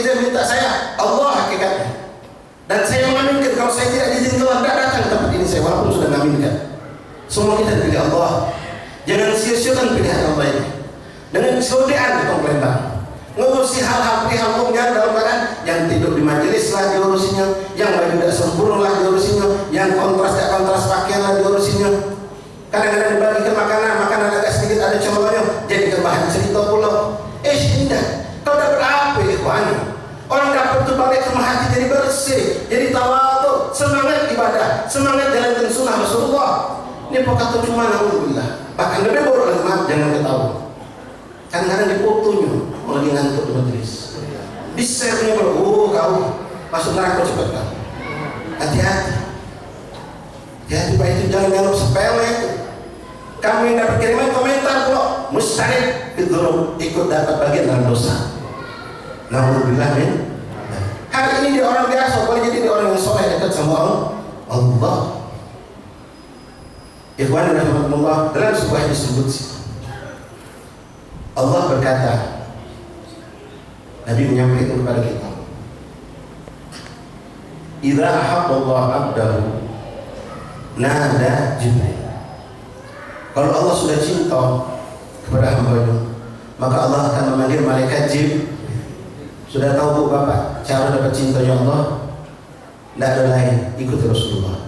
izin minta saya Allah hakikatnya. Dan saya mengaminkan kalau saya tidak diizinkan Allah tidak datang ke tempat ini saya walaupun sudah mengaminkan. Semua kita pilih Allah. Jangan sia-siakan pilihan Allah ini. Dengan kesodean kita melempar. Ngurusi hal-hal perihal umumnya dalam keadaan yang tidur di majelis lah diurusinya, yang baju tidak sempurna lah diurusinya, yang kontras tidak kontras pakaian lah diurusinya. Kadang-kadang dibagikan makanan agak sedikit ada cemolanya, jadikan bahan cerita pula. Indah, kau dapat apa ikhwan? Orang dapat itu balik ke hati jadi bersih, jadi tawadhu, semangat ibadah, semangat jalankan sunnah Rasulullah. Ini kata cuma naudzubillah. Bahkan lebih buruk lagi, maaf jangan ketahui. Kadang-kadang difotonya, lagi ngantuk di majelis. Di share-nya kalau, kau masuk neraka cepat kan. Hati-hati. Hati-hati Pak, itu jangan dianggap sepele itu. Kamu yang dapat kiriman komentar kok mustahil itu ikut dapat bagian dalam dosa. Naudzubillah min. Hari ini dia orang biasa, boleh jadi dia orang yang soleh dekat sama Allah. Ikhwan rahimahullah, dalam sebuah disebut Allah berkata, Nabi menyampaikan kepada kita, idza ahabballahu 'abdahu nada Jibril. Kalau Allah sudah cinta kepada hamba-Nya, maka Allah akan memanggil malaikat Jibril. Sudah tahu Bu Bapak cara dapat cintanya Allah? Tidak ada lain, ikuti Rasulullah.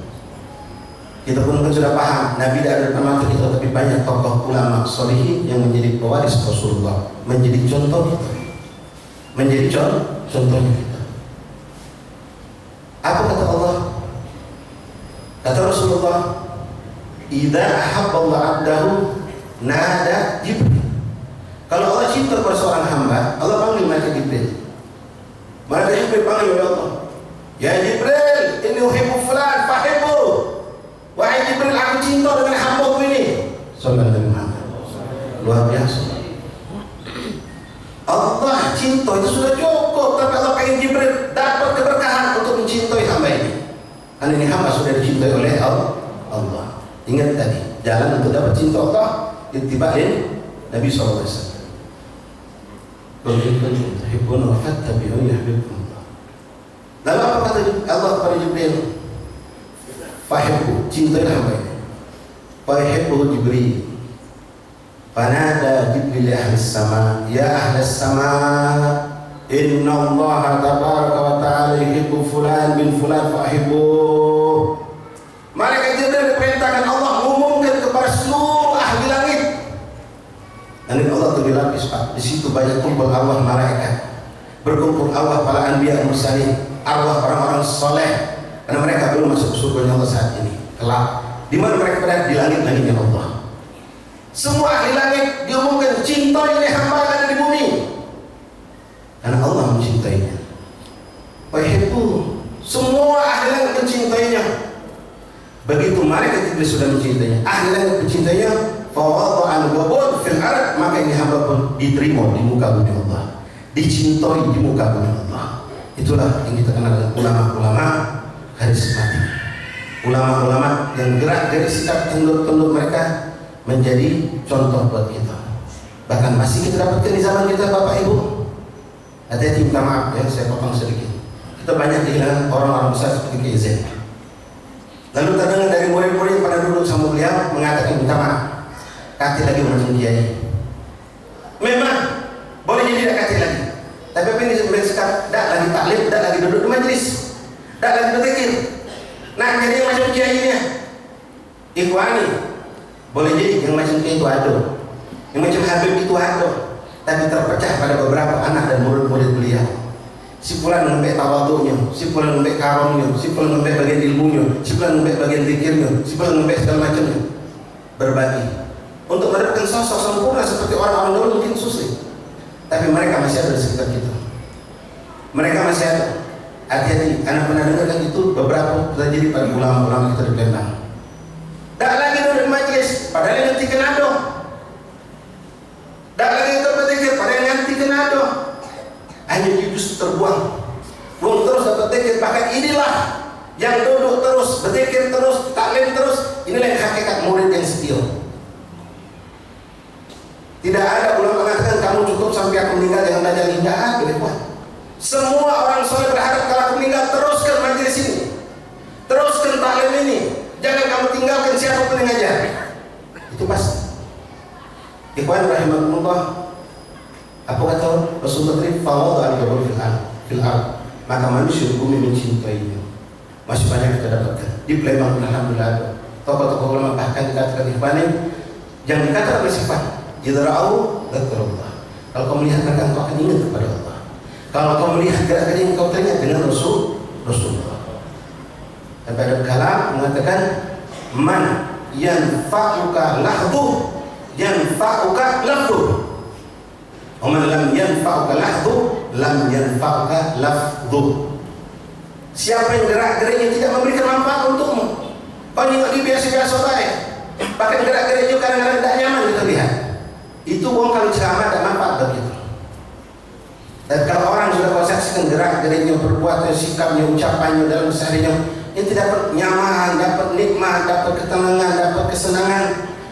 Kita pun sudah paham, Nabi tidak ada depan kita, tapi banyak tokoh ulama solihin yang menjadi pewaris Rasulullah, menjadi contoh kita, menjadi contohnya kita. Apa kata Allah? Kata Rasulullah, idza ahabballahu 'abdahu nada Jibril. Kalau Allah cinta kepada seorang hamba, Allah panggil malaikat Jibril. Malaikat Jibril panggil oleh Allah, ya Jibril, inni uhibbu fulan fahibbu. Wahai Jibril, aku cinta dengan hamba-Ku ini. Sallallahu alaihi wasallam. Luar biasa. Allah cinta itu sudah cukup, tapi Allah pengen Jibril dapat keberkahan untuk mencintai hamba ini. Karena ini hamba sudah dicintai oleh Allah. Ingat tadi, jalan untuk dapat cinta Allah ittibain Nabi sallallahu alaihi wasallam. Qul kuntum tuhibbuna fattabi'uni yuhibbukum Allah. Lalu apa kata Allah kepada Jibril? Fahibbu, cintailah hamba ini. Fahibbu Jibril. Fanada Jibril ahli sama, ya ahli sama, inna Allah tabaraka wa ta'ala yuhibbu fulan bin fulan fahibbu. Malaikat Jibril diperintahkan Allah mengumumkan kepada seluruh ahli langit. Dan Allah itu dilapis Pak. Di situ banyak kumpul arwah malaikat, berkumpul arwah para anbiya mursalin, arwah orang-orang soleh. Karena mereka belum masuk surga Allah saat ini. Kelak, di mana mereka berada? Di langit-langitnya Allah. Semua ahli langit diumumkan cintai ini hamba yang ada di bumi. Karena Allah mencintainya. Wahyu, semua ahli langit mencintainya. Begitu malaikat Jibril sudah mencintainya, ahli langit mencintainya, fawadha'al qabul fil ard, maka ini hamba pun diterima di muka bumi Allah, dicintai di muka bumi Allah. Itulah yang kita kenal dengan ulama-ulama karismatik, ulama-ulama yang gerak dari sikap tunduk-tunduk mereka menjadi contoh buat kita. Bahkan masih kita dapatkan di zaman kita Bapak Ibu. Hati-hati, minta maaf ya, saya potong sedikit. Kita banyak kehilangan orang-orang besar seperti Kiai Zain. Lalu terdengar dari murid-murid yang pada duduk sama beliau mengatakan minta maaf, kati lagi macam Kiai. Memang boleh jadi tidak kati lagi, tapi apa ini sebenarnya sekarang tidak lagi taklim, tidak lagi duduk di majelis, tidak lagi berzikir. Nah jadi yang macam Kiai ini, ikhwani, boleh jadi yang macam Kiai itu ada, yang macam Habib itu ada, tapi terpecah pada beberapa anak dan murid-murid beliau. Si fulan nembek tawadhunya, si fulan nembek karomnya, si fulan nembek bagian ilmunya, si fulan nembek bagian zikirnya, si fulan nembek segala macamnya. Berbagi untuk mendapatkan sosok sempurna seperti orang-orang dulu mungkin susah, tapi mereka masih ada di sekitar kita. Mereka masih ada. Hati-hati, anak pernah dengarkan itu beberapa terjadi pada ulama-ulama kita di Palembang. Tak lagi duduk di majlis, padahal yang nanti kenado. Tak lagi kita berzikir, padahal yang nanti kenado. Hanya justru terbuang terus dapat zikir. Bahkan inilah yang duduk terus, berzikir terus, taklim terus. Inilah yang hakikat murid yang setia. Tidak ada ulama mengatakan kamu cukup sampai aku meninggal jangan belajar, tidak ada. Semua orang soleh berharap kalau aku meninggal teruskan majelis ini, teruskan taklim ini, jangan kamu tinggalkan siapapun yang ngajar. Itu pasti. Ikhwan rahimakumullah, apa kata Rasulullah tadi? Fawadu al-jabal fil ard, maka manusia bumi mencintainya. Masih banyak kita dapatkan di Palembang. Alhamdulillah, tokoh-tokoh ulama bahkan dikatakan ikhwan yang dikatakan oleh sifat idra'u dzakarullah. Kalau kau melihat mereka, kau akan ingat kepada Allah. Kalau kau melihat gerak-gerik, kau teringat dengan Rasulullah. Dan pada kalam mengatakan man yanfa'uka lahdhu yanfa'uka lafdhu, wa man lam yanfa'uka lahdhu lam yanfa'uka lafdhu. Siapa yang gerak-geriknya tidak memberikan manfaat untukmu, kau nengok dia biasa-biasa baik, bahkan gerak-geriknya kadang-kadang tidak nyaman kita lihat, itu bohong. Kalau ceramah tidak manfaat begitu. Dan kalau orang sudah kau saksikan gerak-geriknya, perbuatan, sikapnya, ucapannya dalam seharinya, yang tidak dapat nyaman, dapat nikmat, dapat ketenangan, dapat kesenangan,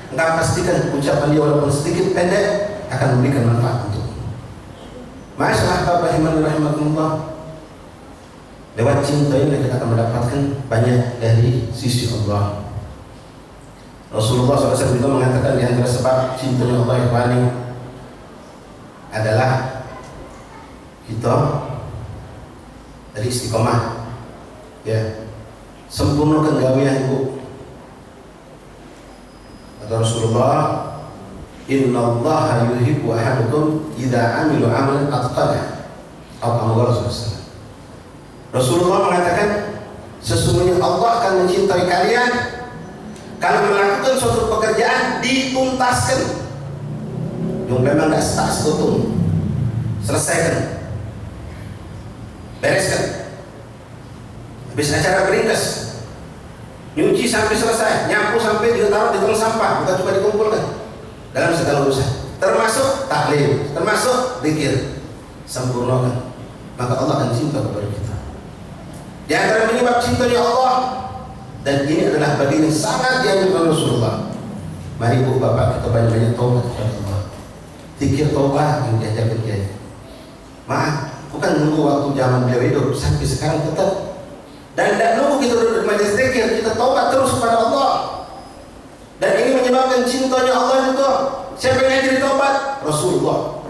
enggak pastikan ucapan dia walaupun sedikit pendek akan memberikan manfaat untukmu. Masalah Bapak rahimakumullah, lewat cinta ini kita akan mendapatkan banyak dari sisi Allah. Rasulullah SAW juga mengatakan di antara sebab cintanya Allah ikhwani adalah kita dari istiqomah, ya, sempurnakan gawean ibu. Kata Rasulullah, innallaha yuhibbu ahadukum idza amilu amalan atqana. Rasulullah mengatakan, sesungguhnya Allah akan mencintai kalian kalau melakukan suatu pekerjaan dituntaskan. Yang memang tidak sekutum, selesaikan, bereskan. Habis acara beringkas, nyuci sampai selesai, nyapu sampai ditaruh di tong sampah, bukan cuma dikumpulkan. Dalam segala urusan, termasuk taklim, termasuk zikir, sempurnakan, maka Allah akan cinta kepada kita. Di antara penyebab cintanya Allah, dan ini adalah bagian yang sangat dianjurkan Rasulullah. Mari ibu bapak kita banyak-banyak taubat kepada Allah. Zikir taubat yang diajarkan Kiai. Maaf, bukan nunggu waktu zaman beliau hidup, sampai sekarang tetap. Dan tidak nunggu kita duduk di majelis zikir, kita taubat terus kepada Allah. Dan ini menyebabkan cintanya Allah juga. Siapa yang ngajari taubat? Rasulullah.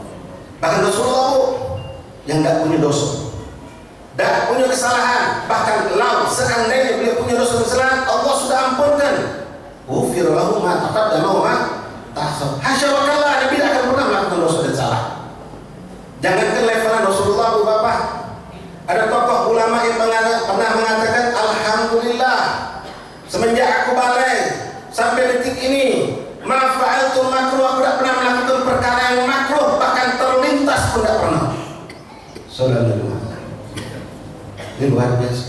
Bahkan Rasulullah yang tidak punya dosa, tidak punya kesalahan, bahkan seandainya beliau punya dosa kesalahan, Allah sudah ampunkan. Ghufira lahu ma taqaddama wa ma ta'akhkhar. Hasya wa kalla, Nabi tidak akan pernah melakukan dosa dan salah. Jangankan levelan Rasulullah, Bu Bapak, ada tokoh ulama yang pernah mengatakan, alhamdulillah, semenjak aku balik sampai detik ini, ma fa'altu makruh, aku tidak pernah melakukan perkara yang makruh, bahkan terlintas pun tidak pernah. Sallallahu alaihi wasallam. Ini luar biasa.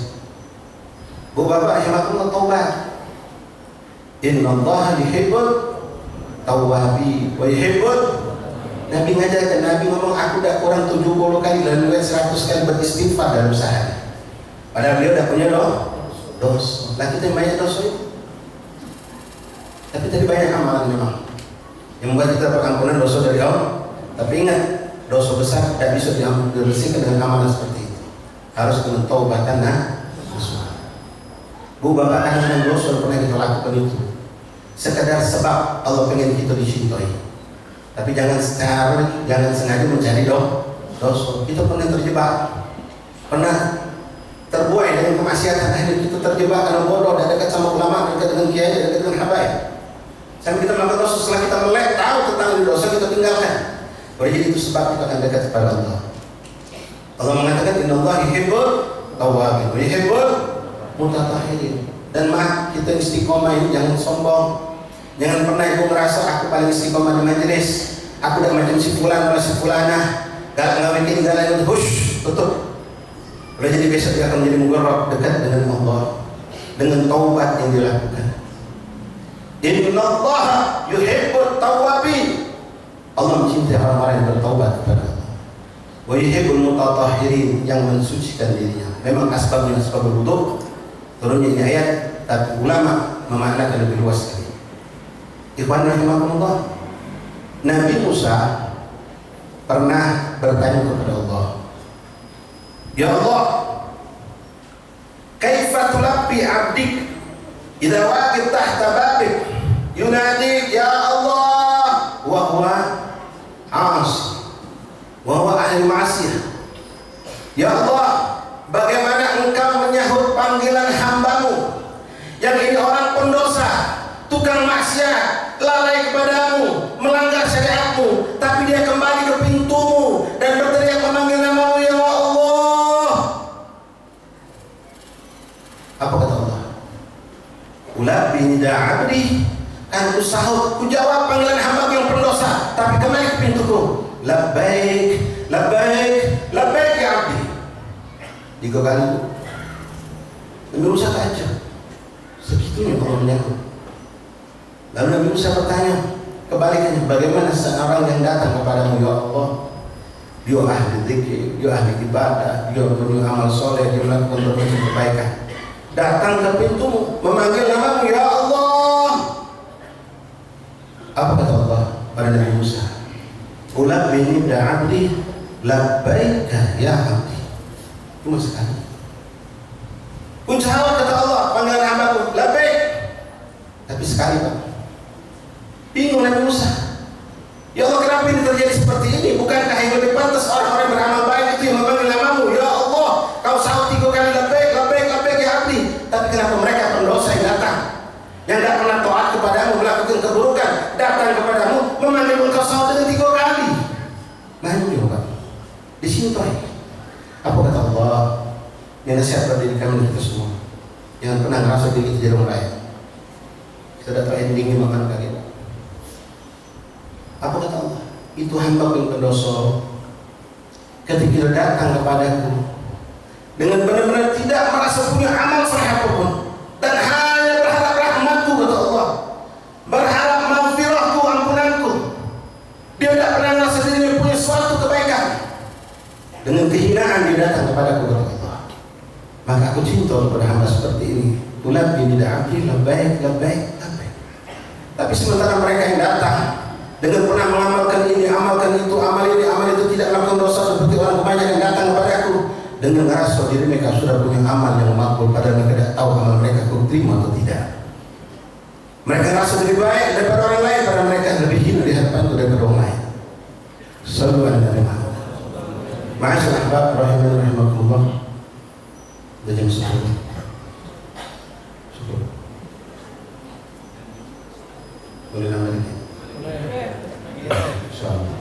Bu Bapak rahimakumullah, taubat. Innallaha yuhibbul tawwabin wa yuhibbul. Nabi ngajarkan, Nabi ngomong, aku dah kurang 70 kali dan 100 kali beristighfar dalam sehari. Padahal beliau dah punya dosa. Lah kita yang banyak dosa itu. Tapi tadi banyak amalan memang yang membuat kita pengampunan dosa dari Allah. Tapi ingat, dosa besar tidak bisa dibersihkan dengan amalan seperti itu. Harus dengan taubatan nasuha. Bu Bapak, kadang-kadang dosa pernah kita lakukan itu sekedar sebab Allah pengen kita dicintai. Tapi jangan sengaja mencari dosa. Kita pernah terjebak, pernah terbuai dengan kemaksiatan. Akhirnya kita terjebak karena bodoh, dan dekat sama ulama, dekat dengan kiai, dekat dengan habaib. Sampai kita melakukan dosa, setelah kita melek tahu tentang dosa, kita tinggalkan. Jadi itu sebab kita akan dekat kepada Allah. Allah mengatakan, innallaha yuhibbul tawwabin wa yuhibbul mutatahhirin. Dan maaf, kita istiqomah ini jangan sombong. Jangan pernah ibu merasa aku paling istiqomah di majelis, aku udah macam si fulan atau si fulanah, gak bikin jalan itu, hush, tutup. Boleh jadi besok dia akan menjadi mugarrab, dekat dengan Allah dengan taubat yang dilakukan. Innallaha yuhibbut tawwabin. Allah mencintai orang-orang yang bertaubat kepada Allah. Wa yuhibbul mutatahhirin, yang mensucikan dirinya. Memang asbabnya asbab wudu, turunnya ini ayat, tapi ulama memaknakan lebih luas sekali. Ikhwan rahimakumullah, Nabi Musa pernah bertanya kepada Allah, Ya Allah, kaifa tulabbi 'abdik idza waqif tahta babik yunadi ya Allah wa huwa 'asi wa huwa ahli ma'siyah. Ya Allah, bagaimana engkau menyahut panggilan hambamu yang ini orang pendosa, tukang maksiat, lalai kepadamu, melanggar syariatmu, tapi dia kembali ke pintumu dan berteriak memanggil namamu ya Allah. Apa kata Allah? Ulabbi nida abdi, kan ku sahut, ku jawab panggilan hamba yang berdosa, tapi kembali ke pintuku. Labbaik, labbaik, labbaik ya abdi. 3 kali. Nabi Musa takjub, segitunya Allah menyahut. Lalu Nabi Musa bertanya, kebalikannya, bagaimana seorang yang datang kepadamu ya Allah, dia ahli zikir, dia ahli ibadah, dia punya amal soleh, dia melakukan berbagai kebaikan, datang ke pintumu memanggil namamu ya Allah. Apa kata Allah pada Nabi Musa? Ulabbi nida abdi labbaika ya abdi. Cuma sekali. Ucapkan kata Allah panggilan hambaku labbaik, tapi sekali Pak. Bingung Nabi Musa. Ya Allah, kenapa ini terjadi seperti ini? Bukankah yang lebih pantas orang-orang beramal baik itu yang memanggil namamu ya Allah? Kau sahut 3 kali labbaik, labbaik, labbaik ya abdi. Tapi kenapa mereka pendosa yang datang, yang tidak pernah taat kepadamu, melakukan keburukan, datang kepadamu memanggil engkau sahut dengan 3 kali? Manjur Pak. Di sini Pak. Apa kata Allah? Yang nasihat pada diri kami kita semua. Jangan pernah ngerasa diri kita jadi orang lain. Kita datang endingnya makan kali. Apa kata Allah? Itu hamba yang berdosa ketika datang kepadaku dengan benar-benar tidak merasa punya amal saleh apapun dan hanya berharap rahmatku kata Allah, berharap maghfirahku, ampunanku. Dia tidak pernah merasa dirinya punya suatu kebaikan. Dengan kehinaan dia datang kepadaku kata Allah. Maka aku cinta kepada hamba seperti ini. Ulabbi nida abdi labbaik, labbaik, labbaik. Tapi sementara mereka yang datang dengan pernah mengamalkan ini, amalkan itu, amal ini, amal itu, tidak melakukan dosa seperti orang kebanyakan yang datang kepada aku dengan merasa diri mereka sudah punya amal yang makbul, padahal mereka tidak tahu amal mereka diterima atau tidak. Mereka merasa lebih baik daripada orang lain, padahal mereka lebih hina di hadapanku daripada orang lain. Sallu ala Nabi Muhammad. Ma'asyiral ahbab rahimani rahimakumullah. Sudah jam 10. Boleh nambah lagi? Insyaallah.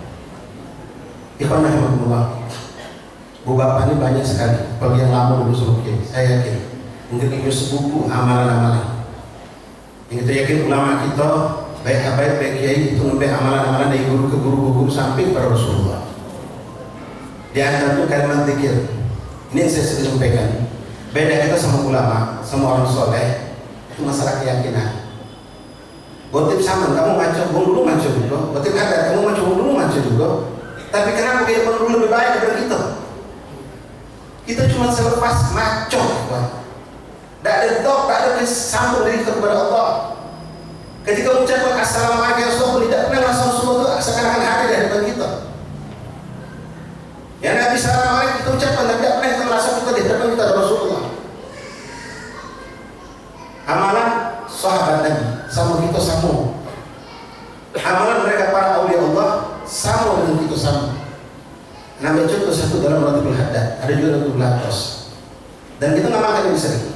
Ikhwan rahimakumullah. Bu bapak ini banyak sekali. Bagi yang lama dulu semua, saya yakin mungkin itu sebuku amalan-amalan. Yang kita yakin ulama kita baik habaib baik kiai itu ngambil amalan-amalan dari guru ke guru sampai kepada Rasulullah. Di antara itu kalimat zikir. Ini yang saya sering sampaikan. Beda kita sama ulama, sama orang soleh itu masalah keyakinan. Gotip sama, kamu maco, bung dulu maco juga. Gotip ada, kamu maco, bung dulu maco juga. Tapi kenapa kehidupan dulu lebih baik daripada kita? Kita cuma selepas maco, tidak ada dok, tidak ada sambung diri kita kepada Allah. Ketika mengucapkan assalamualaikum ya Rasulullah, tidak pernah Rasulullah itu seakan-akan hadir di hadapan kita. Ya Nabi assalamualaikum kita ucapkan, tapi tidak pernah kita merasa kita di hadapan kita ada Rasulullah. Amalan sahabat Nabi sama kita sama. Amalan mereka para awliya Allah sama dengan kita sama. Nabi contoh satu dalam Ratibul Haddad, ada juga Ratibul Haddad. Dan kita ngamalkan ini sering.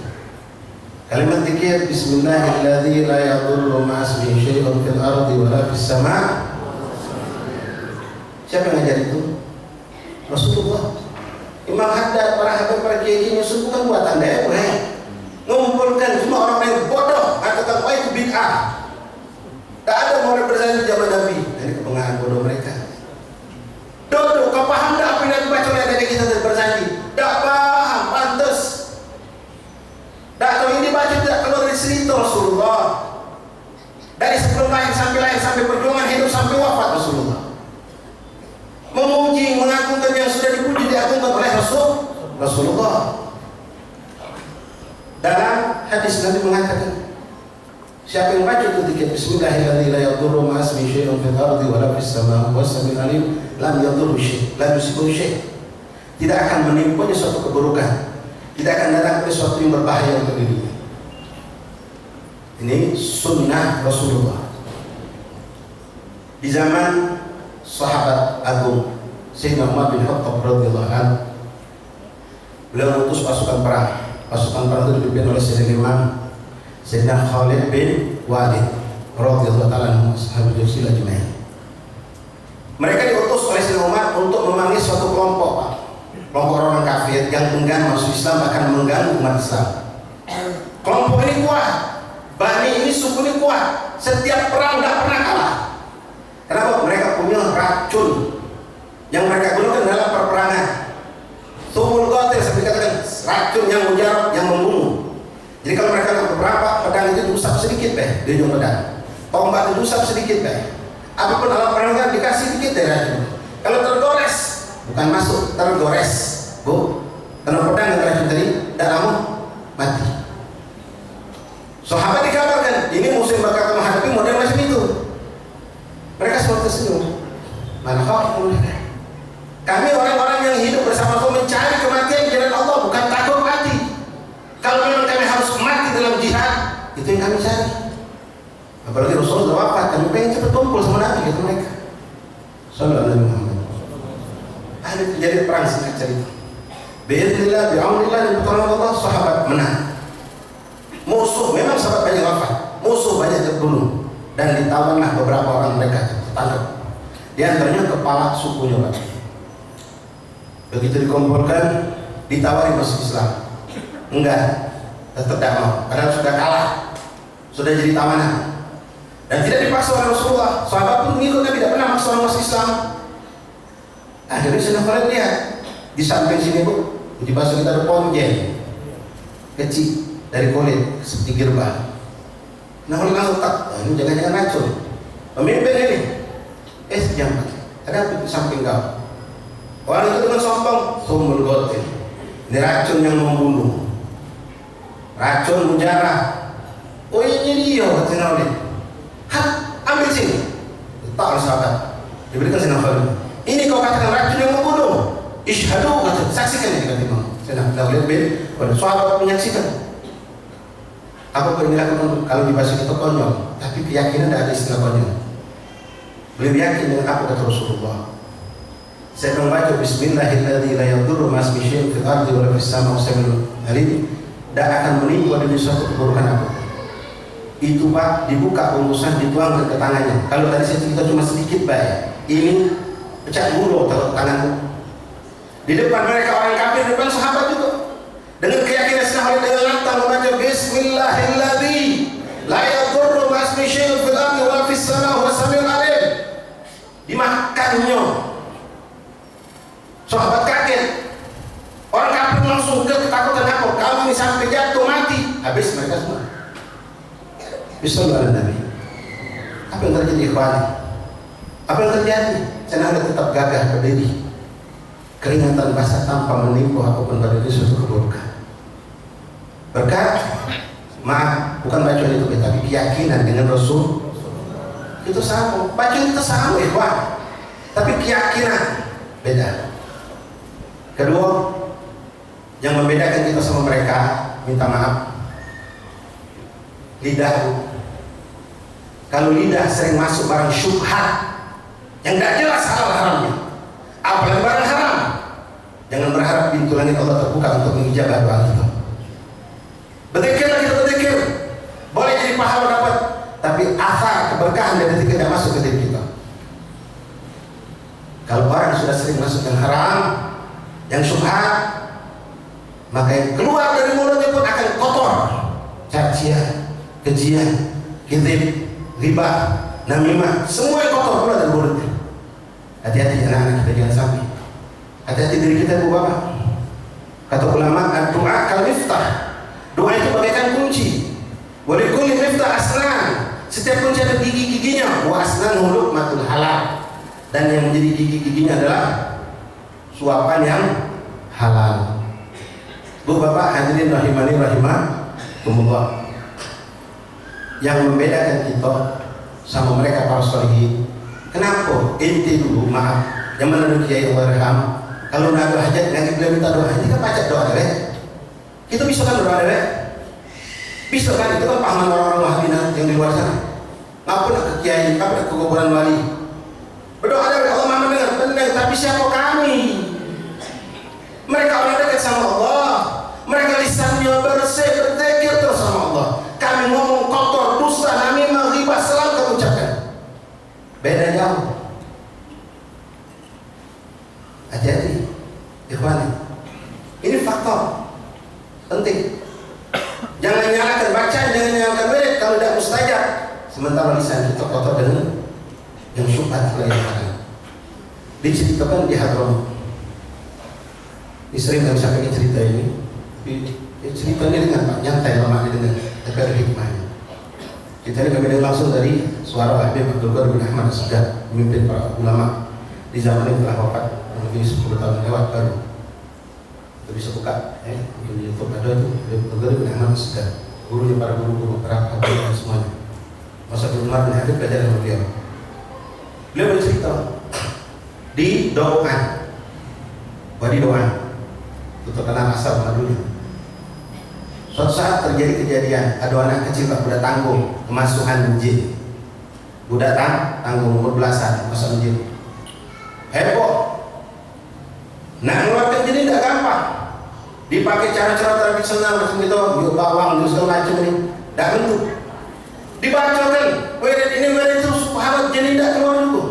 Kalimat zikir Bismillahirrahmanirrahim la yadurru ma'asmihi syai'un fil ardi wa la fis sama'. Siapa yang ngajar itu? Rasulullah. Imam Haddad, para habaib, para kiai ini bukan buatan daerah. Ngumpulkan cuma orang yang bodoh katakan wah itu bid'ah. Tak ada orang berzani zaman Nabi dari kepengaruhan bodoh mereka. Dodo, kau paham tak apa yang Nabi baca oleh adik kita berzani? Tak paham, pantas. Tak tahu ini baca tidak keluar dari cerita Rasulullah. Dari sebelum lahir sampai perjuangan hidup sampai wafat Rasulullah. Memuji, mengagungkan yang sudah dipuji diagungkan oleh Rasulullah. Dalam hadis Nabi mengatakan, siapa yang baca itu zikir Bismillahirrahmanirrahim la yadurru ma'asmihi syai'un fil ardi wa la fis samaa'i was samiul alim lam yadurru syai', la yusibu syai'. tidak akan menimpanya suatu keburukan, tidak akan datang ke sesuatu yang berbahaya untuk dirinya. Ini sunnah Rasulullah. Di zaman sahabat agung Sayyidina Umar bin Khattab radhiyallahu anhu, beliau mengutus pasukan perang. Pasukan perang itu dipimpin oleh Sayyidina Khalid bin Walid radhiyallahu ta'ala anhu, sahabat Rasul ajma'in. Mereka diutus oleh Sayyidina Umar untuk memanggil suatu kelompok, Pak. Kelompok orang kafir yang enggan masuk Islam, akan mengganggu umat Islam. Kelompok ini kuat, Bani ini suku ini kuat, setiap perang tidak pernah kalah. Kenapa? Mereka punya racun yang mereka gunakan dalam perperangan. Tumul qatil, seperti katakan, racun yang mujarab, yang membunuh. Jadi kalau mereka beberapa pedang itu diusap sedikit di ujung pedang, tombak itu diusap sedikit apapun alat perang kan dikasih sedikit racun. Kalau tergores, bukan masuk, tergores, bu, karena pedang yang racun tadi tidak lama mati. Sahabat dikabarkan, ini musim bakal menghadapi model macam itu. Mereka semua tersenyum. Mana kau? Kami orang-orang yang hidup bersama Allah mencari kematian di jalan Allah, bukan takut mati. Kalau memang kami harus mati dalam jihad, itu yang kami cari. Apalagi Rasulullah sudah wafat, kami pengen cepat kumpul sama Nabi, kata mereka. Sallallahu alaihi wasallam. Ada terjadi perang singkat cerita. Bi'idznillah, bi'aunillah, dan pertolongan Allah, sahabat menang. Musuh, memang sahabat banyak wafat, musuh banyak terbunuh, dan ditawan beberapa orang mereka tertangkap. Di antaranya kepala sukunya, Pak. Begitu dikumpulkan, ditawari masuk Islam. Enggak, tetap tidak mau, karena sudah kalah, sudah jadi tawanan, dan tidak dipaksa oleh Rasulullah. Sahabat pun mengikut Nabi, tidak pernah maksa orang masuk Islam. Akhirnya sudah kalian lihat di samping sini, Bu, di bahasa kita ada ponjen kecil dari kulit seperti gerbang. Nah, kalau langsung tak, ini jangan-jangan racun. Pemimpin ini, jangan, ada di samping kau. Orang itu dengan sombong, sumul qatil. Ini racun yang membunuh, racun mujarah. Oh, ini dia, kata Nabi. Ambil sini. Tak oleh sahabat, diberikan Sayyidina Khalid. Ini kau katakan racun yang membunuh. Ishhadu, kata, saksikan ini, kata Imam Sayyidina Khalid bin Walid. Sahabat menyaksikan. Apa yang dilakukan? Kalau dibahas itu konyol, tapi keyakinan tidak ada istilah konyol. Beliau yakin dengan apa kata Rasulullah. Saya membaca Bismillahirrahmanirrahim, la yadurru ma'asmi syai'un fil ardi wa la fis sama'i samiul alim. Tidak akan menimpa dari suatu keburukan apa. Itu, Pak, dibuka urusan, dituang ke tangannya. Kalau tadi saya cerita cuma sedikit, Pak, ini pecah bulu taruh tanganmu. Di depan mereka orang kafir, di depan sahabat juga. Dengan keyakinan sahih dengan lantang membaca Bismillahirrahmanirrahim, la yadurru ma'asmi syai'un fil ardi wa la fis sama'i samiul alim. Dimakannya. Sahabat kaget. Orang kafir langsung ketakutan apa? Kalau ini sampai jatuh mati, habis mereka semua. Bismillah Nabi. Apa yang terjadi, ikhwan? Apa yang terjadi? Cenah tetap gagah berdiri. Keringatan basah tanpa menimpa apapun pada diri suatu keburukan. Berkat, maaf, bukan bacaan itu, tapi keyakinan dengan Rasul itu sama. Bacaan itu sama, ikhwan, tapi keyakinan beda. Kedua, yang membedakan kita sama mereka, minta maaf, lidah. Kalau lidah sering masuk barang syubhat yang tidak jelas halal haramnya, apalagi barang haram, jangan berharap pintu langit Allah terbuka untuk mengijabah doa kita. Berzikirlah kita berzikir, boleh jadi pahala dapat, tapi asar keberkahan dari zikir tidak masuk ke diri kita. Kalau orang sudah sering masuk yang haram, yang syubhat, maka yang keluar dari mulutnya pun akan kotor. Cacian, kejian, kizib, riba, namimah, semua yang kotor keluar dari mulutnya. Hati-hati anak-anak kita, jangan sampai. Hati-hati diri kita, Bu Bapak. Kata ulama, doa kal miftah. Doa itu bagaikan kunci. Wa likulli miftah asnan. Setiap kunci ada gigi-giginya. Wa asnan luqmatul halal. Dan yang menjadi gigi-giginya adalah suapan yang halal. Bu Bapak hadirin rahimani rahimakumullah. Yang membedakan kita sama mereka para sholihin. Kenapa? Inti dulu, maaf, yang mana Kiai Allah raham, Kalau nak ada hajat ngaji beliau minta doa, ini kan baca doa deh. Kita bisa kan doa deh? Bisa kan, itu kan pahaman orang-orang Wahabi yang di luar sana. Ngapa nak ke kiai, ngapa nak ke kuburan wali? Berdoa dari Allah Maha mendengar, benar. Tapi siapa kami? Mereka orang dekat sama Allah. Mereka lisannya bersih, berzikir terus sama Allah. Kami ngomong kotor, dusta, namimah, ghibah, selalu kami ucapkan. Beda jauh. Hati-hati, ikhwan. Ini faktor penting. Jangan nyalakan bacaan, jangan nyalakan wirid kalau tidak mustajab. Sementara lisan kita kotor dengan yang syubhat lain. Diceritakan di Hadramaut. Ini sering kami sampaikan cerita ini. Ceritanya dengan Pak nyantai lama dengan tapi ada hikmahnya. Kita ini kami dengar langsung dari suara Habib Abdul Qadir bin Ahmad As-Segaf, pemimpin para ulama di zaman yang telah wafat lebih 10 tahun lewat baru. Kita bisa buka, mungkin di YouTube ada itu Habib Abdul Qadir bin Ahmad As-Segaf, gurunya para guru-guru, para habib dan semuanya. Masa Umar bin Habib belajar dengan beliau. Beliau bercerita di Doan, Wadi Doan, itu terkenal asal madunya. Suatu saat terjadi kejadian, ada anak kecil budak tanggung kemasukan jin. Budak tanggung umur belasan masuk jin. Heboh. Nak mengeluarkan jin ini tidak gampang. Dipakai cara-cara tradisional macam itu, yuk bawang, yuk segala macam ini, tidak bentuk. Dibacakan, wirid ini wirid itu subhanallah jin tidak keluar dulu.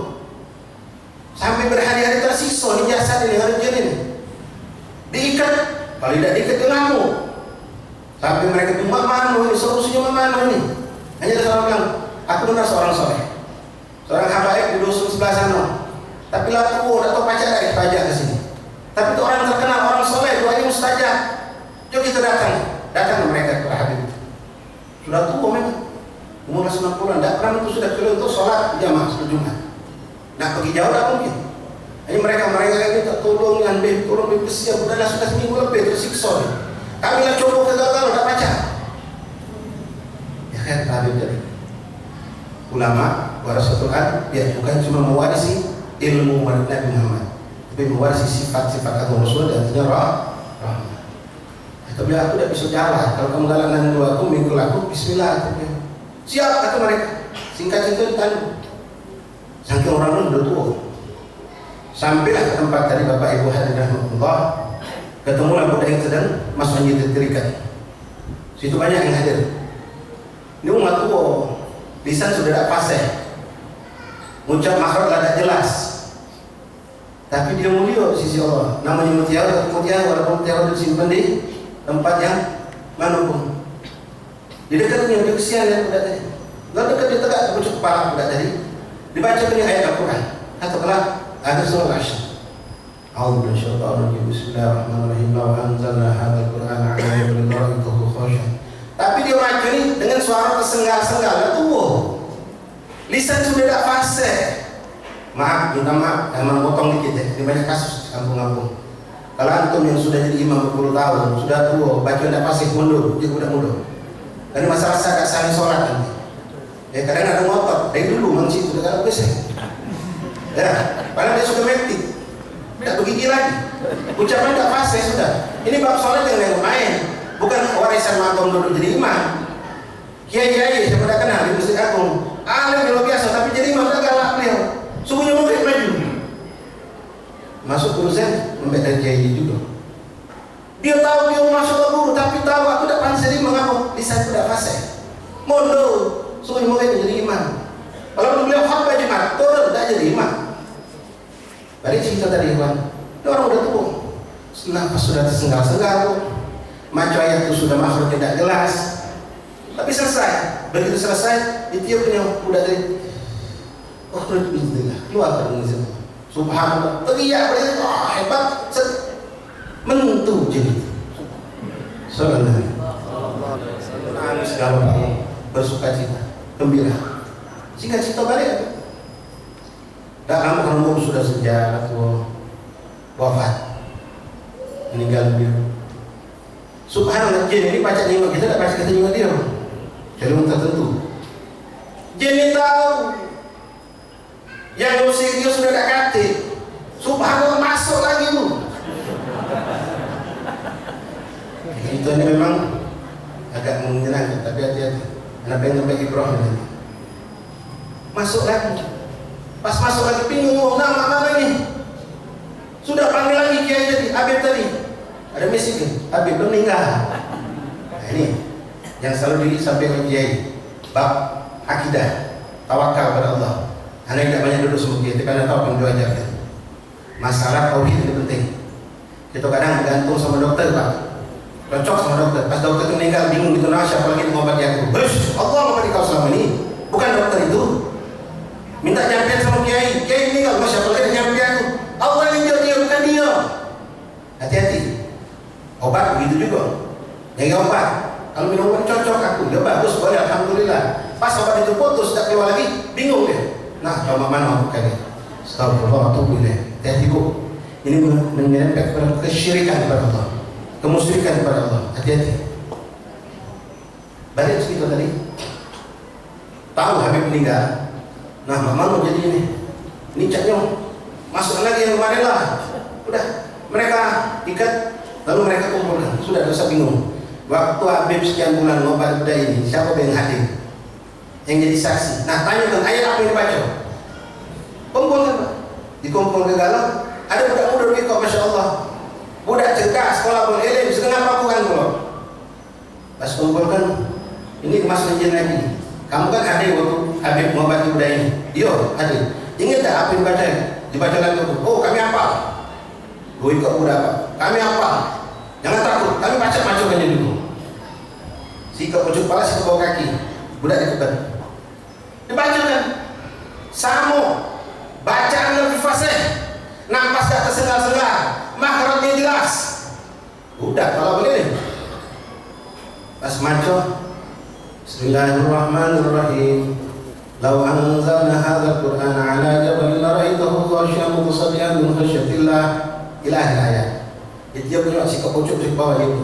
Sampai berhari-hari tersiksa di jasad ini hari jin ini. Diikat, kalau tidak diikat dia ngamuk. Tapi mereka itu mana ini solusinya mana ini? Hanya ada seorang bilang, aku benar seorang soleh, seorang habaib di dusun sebelah sana. Tapi lah tuh, atau pajak dari pajak ke sini. Tapi itu orang terkenal, orang soleh, doanya mustajab. Jom kita datang mereka ke Habib. Sudah tua memang, umur 90-an, tidak pernah itu sudah keluar untuk sholat jamaah sebelum Jumat. Nak pergi jauh tak mungkin. Hanya mereka minta tolong dengan Habib, tolong Habib kesian, udahlah sudah seminggu lebih tersiksa. Kami lah coba gagal tak baca. Ya kan Habib tadi. Ulama warasatul anbiya, ya bukan cuma mewarisi ilmu Nabi Muhammad, tapi mewarisi sifat-sifat agama Rasul dan artinya rahmat. Tapi aku tidak bisa jalan. Kalau kamu galak dengan aku, mikul aku, bismillah. Siap kata mereka. Singkat-singkat ditanya. Saking orang udah tua. Sampailah ke tempat tadi Bapak Ibu hadirin rahmatullah. Ketemulah budak yang sedang masuk menjadi terikat. Situ banyak yang hadir. Ini umat tua, lisan sudah tidak fasih, ucap makhraj tidak jelas. Tapi dia mulia sisi Allah. Namanya mutiara, walaupun mutiara disimpan di tempat yang mana pun. Di dekatnya dia kesian ya budak tadi. Lalu dekat dia tegak pucuk kepala budak tadi. Dibacakan ayat Al-Quran. Katakanlah ada surah Asy. A'udzu billahi minasyaitonir rajim. Bismillahirrahmanirrahim. Wa anzalna hadzal Qur'ana 'ala rajulin yaqra'uhu khashi'an. Tapi dia baca ini dengan suara tersengal-sengal, tua. Lisan sudah tidak fasih. Maaf, minta maaf, emang potong dikit ya. Ini banyak kasus kampung-kampung. Kalau antum yang sudah jadi imam berpuluh tahun, sudah tua, baca tidak fasih, mundur, dia udah mundur. Dan masalah saya agak saling sholat nanti. Ya kadang ada ngotot, dari dulu memang situ udah kalau bisa. Ya, padahal dia sudah mati. Tidak begini lagi, ucapan tidak fasih sudah. Ini bab sholat yang main, bukan warisan makom dulu jadi imam. Kiai saya pada kenal di Masjid Agung, alim luar biasa, tapi jadi imam sudah galak beliau. Subuhnya murid maju, masuk urusan membeda kiai juga. Dia tahu dia masuk ke guru, tapi tahu aku tidak pantas jadi imam, aku lisan tidak fasih. Mundur, subuhnya murid jadi imam. Kalau beliau khutbah Jumat, turun tidak jadi imam. Balik cerita tadi Iwan, ini orang udah tua, nafas sudah tersengal-sengal, maco ayat itu sudah makhluk tidak jelas, tapi selesai. Begitu selesai, ditiupnya udah dari, oh bismillah, keluar dari sini. Subhanallah, teriak berarti, oh hebat, menentu jadi. Sallallahu alaihi wasallam, bersuka cita, gembira, sehingga cita balik. Dalam umur sudah sejak wafat, meninggal beliau. Subhanallah, jin ini baca nyimak kita, tidak baca kita nyimak dia. Ilmu tertentu. Jin ini tahu yang dosa dia sudah tak kati. Subhanallah, masuk lagi tu. Itu ini memang agak menyenangkan, tapi hati-hati. Anak pengen sampai Ibrahim nanti. Masuk lagi. Pas masuk lagi bingung, oh nama mana ini? Sudah panggil lagi kiai tadi, Habib tadi. Ada mesej, Habib meninggal. Nah ini yang selalu disampaikan kiai. Bab akidah, tawakal pada Allah. Anda tidak banyak duduk sama kiai, tapi Anda tahu apa yang diajarkan. Masalah tauhid itu penting. Kita kadang gantung sama dokter, Pak. Cocok sama dokter. Pas dokter itu meninggal bingung gitu, nah siapa lagi mengobati aku? Hush, Allah mengobati kau selama ini. Bukan dokter itu. Minta nyampein sama kiai. Kiai meninggal, nah siapa lagi nyampe aku? Allah yang dia, bukan dia. Hati-hati. Obat begitu juga. Jangan obat. Kalau minum obat cocok aku, ya bagus, boleh, alhamdulillah. Pas obat itu putus, tak keluar lagi, bingung dia. Nah, coba mana aku kali? Astagfirullah, tunggu ini. Hati-hati bu. Ini menyerempet kepada kesyirikan kepada Allah, kemusyrikan kepada Allah. Hati-hati. Balik segitu tadi. Tahu Habib meninggal. Nah, mama mau jadi ini. Ini caknya masuk lagi yang kemarin lah. Udah, mereka ikat, lalu mereka kumpulkan. Sudah dosa bingung. Waktu Habib sekian bulan ngobat budak ini, siapa yang hadir? Yang jadi saksi. Nah, tanyakan ayat apa yang dibaca? Kumpulkan, Pak. Dikumpul ke galau. Ada budak muda begitu, masya Allah. Budak cerdas, sekolah pun elim, setengah pakukan kalau. Pas kumpulkan, ini kemas menjen lagi. Kamu kan hadir waktu Habib mengobati budak ini. Yo, hadir. Ingat tak apa yang dibaca? Dibaca lagi. Oh, kami apa? Gue ikut budak apa? Kami apa? Jangan takut, kami baca-bacakannya dulu. Sikap pucuk kepala, sikap bawah kaki. Budak ikutan. Dibacakan. Samo. Bacaan lebih fasih. Nampas tak tersengal-sengal. Makhrajnya jelas. Udah, kalau begini. Pas maco. Bismillahirrahmanirrahim. Lau anzalna hadzal Qur'ana 'ala jabalin lara'aitahu khashi'an mutasaddian min khasyatillah. Ila akhir ayat. Itu dia punya sikap pucuk di bawah itu.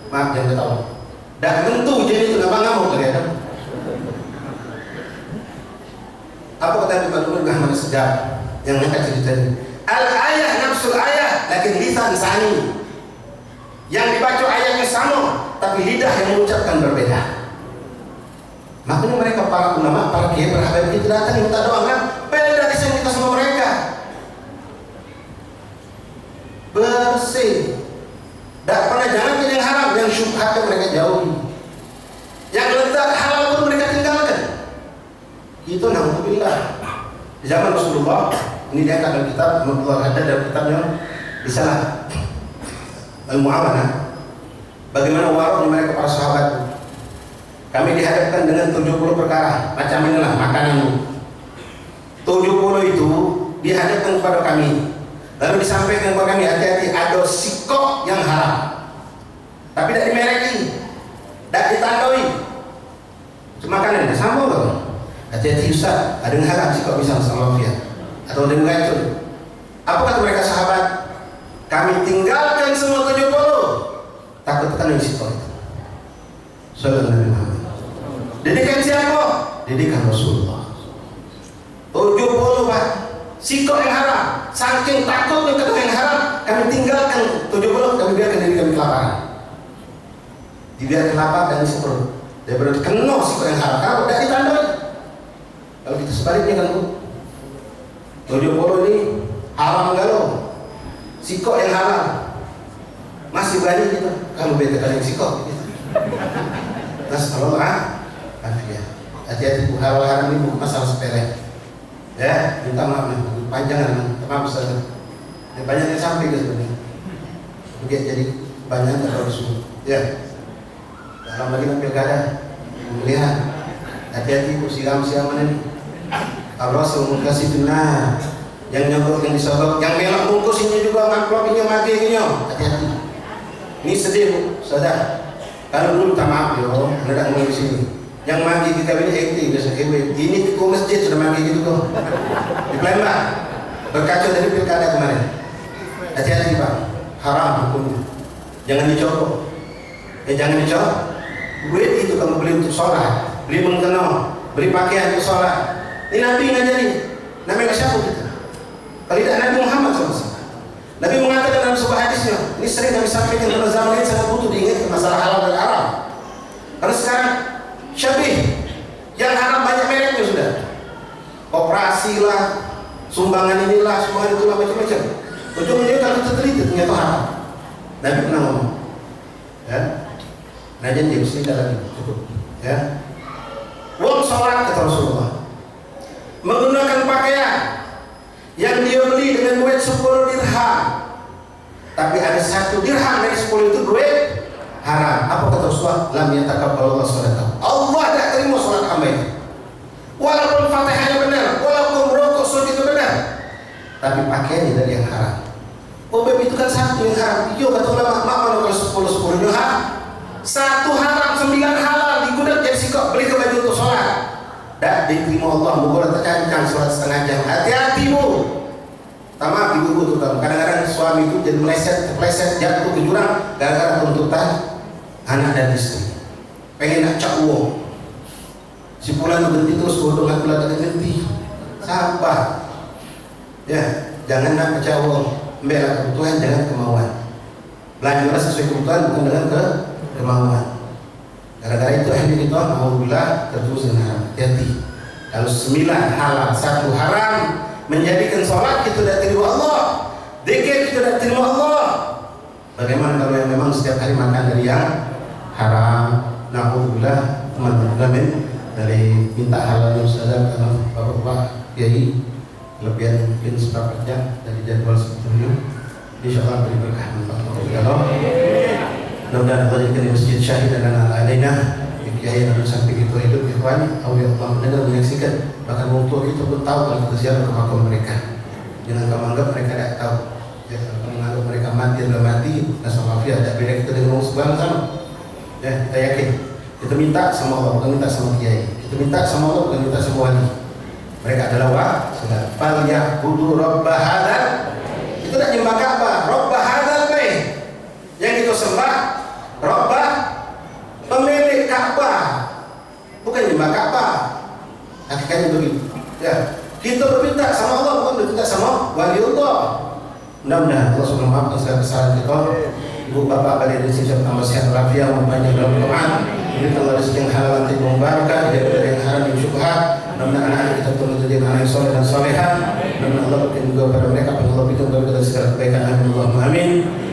Maaf jangan ketawa. Dah mentu jadi itu nama ngamuk lagi ada. Apa kata Imam Ahmad Sedap yang mereka cerita ini? Al ayah nafsul ayah, lakin lisan sani. Yang dibaca ayatnya sama, tapi lidah yang mengucapkan berbeda. Makanya mereka para ulama, para kiai, para habib itu datang minta doa kan? Beda lisan kita sama mereka. Bersih. Tak pernah jangan yang haram, yang syubhat mereka jauhi. Yang lezat halal pun mereka tinggalkan. Itu na'udzubillah. Di zaman Rasulullah, ini dia dalam kitab, ada dalam kitabnya di sana Al-Mu'awanah. Bagaimana waroknya mereka para sahabat. Kami dihadapkan dengan 70 perkara, macam inilah makananmu. 70 itu dihadapkan kepada kami. Lalu disampaikan kepada kami, hati-hati ada sikok yang haram. Tapi tidak dimereki, tidak ditandai. Cuma makanan tidak sama loh. Hati-hati Ustaz, ada yang haram sikok bisa sama dia. Atau ada yang racun. Apa kata mereka sahabat? Kami tinggalkan semua 70. Takut kan yang sikok itu. Sallallahu alaihi wasallam. Didikan siapa? Didikan Rasulullah. 70 Pak. Sikok yang haram. Saking takutnya kata yang haram, kami tinggalkan 70, kami biarkan diri kami kelaparan. Dibiarkan lapar dan seperti daripada kena sikok yang haram. Kalau tidak ditandai. Kalau kita sebaliknya kan 70 ini haram galau. Sikok yang haram. Masih berani kita kalau beda kali sikok gitu. Nasallallahu alaihi. Hati-hati hal haram ini bukan masalah sepele. Ya, minta maaf nih, panjangan, maaf Ustaz. Banyak yang sampai ke sebenarnya. Mungkin jadi banyak terlalu sulit. Ya, dalam lagi pilkada, melihat hati-hati siram-siram ini. Ar-Rasul mengkasih benar, yang nyogok, yang disogok, yang belok bungkus ini juga amplopnya mati ini. Hati-hati. Ini sedih Bu, saudara. Kalau dulu minta maaf yo, tidak mau di sini. Yang mandi kita ini ekti biasa kewe. Ini di masjid sudah mandi gitu kok. Di Palembang berkaca dari pilkada kemarin. Hati-hati Pak, haram hukumnya. Jangan dicokok. Jangan dicokok. Duit itu kamu beli untuk sholat, beli mengkena, beli pakaian untuk sholat. Ini Nabi ngajari. Namanya siapa kita? Kalau tidak Nabi Muhammad SAW. Nabi mengatakan dalam sebuah hadisnya, ini sering kami sampaikan pada zaman ini sangat butuh diingat masalah halal dan haram. Karena sekarang syabih yang haram banyak mereknya sudah. Operasi lah, sumbangan inilah, sumbangan itulah, macam-macam. Ujung-ujungnya kalau kita teliti ternyata haram. Nabi pernah ngomong, ya, najan dia mesti lagi cukup, ya. Uang sholat kata Rasulullah, menggunakan pakaian yang dia beli dengan duit 10 dirham, tapi ada 1 dirham dari 10 itu duit haram. Apa kata Rasulullah? Lam yataqabbalallahu sholatahu. Allah tidak terima sholat hamba itu. Walaupun Fatihahnya benar, walaupun rukuk sujud itu benar, tapi pakaiannya dari yang haram. Oh, baby itu kan 1 yang haram. Iya kata ulama, mana kalau 10 itu haram? 1 haram, 9 halal, digunakan jadi sikap beli ke baju untuk sholat. Tak diterima Allah, bukan tercancang sholat setengah jam. Hati-hati bu. Maaf ibu-ibu terutama. Kadang-kadang suami itu jadi kepleset, jatuh ke jurang gara-gara tuntutan anak dan istri. Pengen nak cak uang. Si pulang berhenti terus bodoh aku lagi berhenti. Sabar. Ya, jangan nak pecah uang. Ambillah kebutuhan, jangan kemauan. Belanja sesuai kebutuhan, bukan dengan kemauan. Gara-gara itu akhirnya kita alhamdulillah terjerumus dengan haram. Hati-hati. Kalau 9 halal, 1 haram menjadikan sholat kita tidak terima Allah, zikir kita tidak terima Allah. Bagaimana kalau yang memang setiap hari makan dari yang haram? Alhamdulillah teman-teman dari minta halal ustazah karena bapak-bapak kiai kelebihan mungkin seberapa jam dari jadwal sebelumnya. Insyaallah beri berkah Allah. Mudah-mudahan Allah jadikan di masjid syahid dan alaina kiai yang sampai kita hidup ikhwan Allah mendengar menyaksikan, bahkan orang tua kita pun tahu kalau kita ziarah ke makam mereka. Jangan kamu anggap mereka tidak tahu. Ya, kalau menganggap mereka mati adalah mati, nasallahu ada beda kita dengan orang sebelah sama. Ya, kita yakin. Kita minta sama Allah, bukan minta sama kiai. Kita minta sama Allah, bukan minta sama wali. Mereka adalah wasilah. Fal ya'budu rabb hadzal. Itu tidak nyembah Ka'bah, rabb hadzal bait. Yang itu sembah rabb pemilik Ka'bah. Bukan nyembah Ka'bah. Hakikatnya begitu. Ya, kita berminta sama Allah, bukan berminta sama waliullah. Mudah-mudahan Allah subhanahu wa ta'ala kesalahan kita. Ibu bapak kalian di sini tambah sehat walafiat, memperpanjang dalam Quran. Berikan rezeki yang halal nanti membarakah, tidak dari yang haram yang syubhat. Mudah-mudahan anak-anak kita turun menjadi anak yang soleh dan soleha. Mudah-mudahan Allah berikan juga kepada mereka, Allah berikan kepada kita segala kebaikan. Allahumma amin.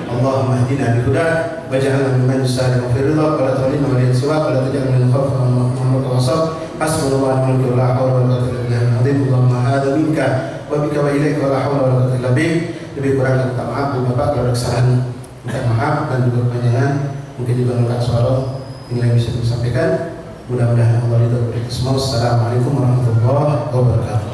Allahumma hdina bihudak waj'alna mimman yusari'u fi ridhak wa la tudhilna wa la siwak wa la taj'alna min khawfika wa wasab. Hasbunallahu wa ni'mal wakeel, la haula wa la quwwata illa billah. Allahumma hadza minka wa bika wa ilaika wa la haula wa la quwwata illa bik. Lebih kurang minta maaf Bapak kalau ada kesalahan, minta maaf dan juga kepanjangan mungkin juga lengkap suara ini yang bisa disampaikan. Mudah-mudahan Allah ridha kepada kita semua. Assalamualaikum warahmatullahi wabarakatuh.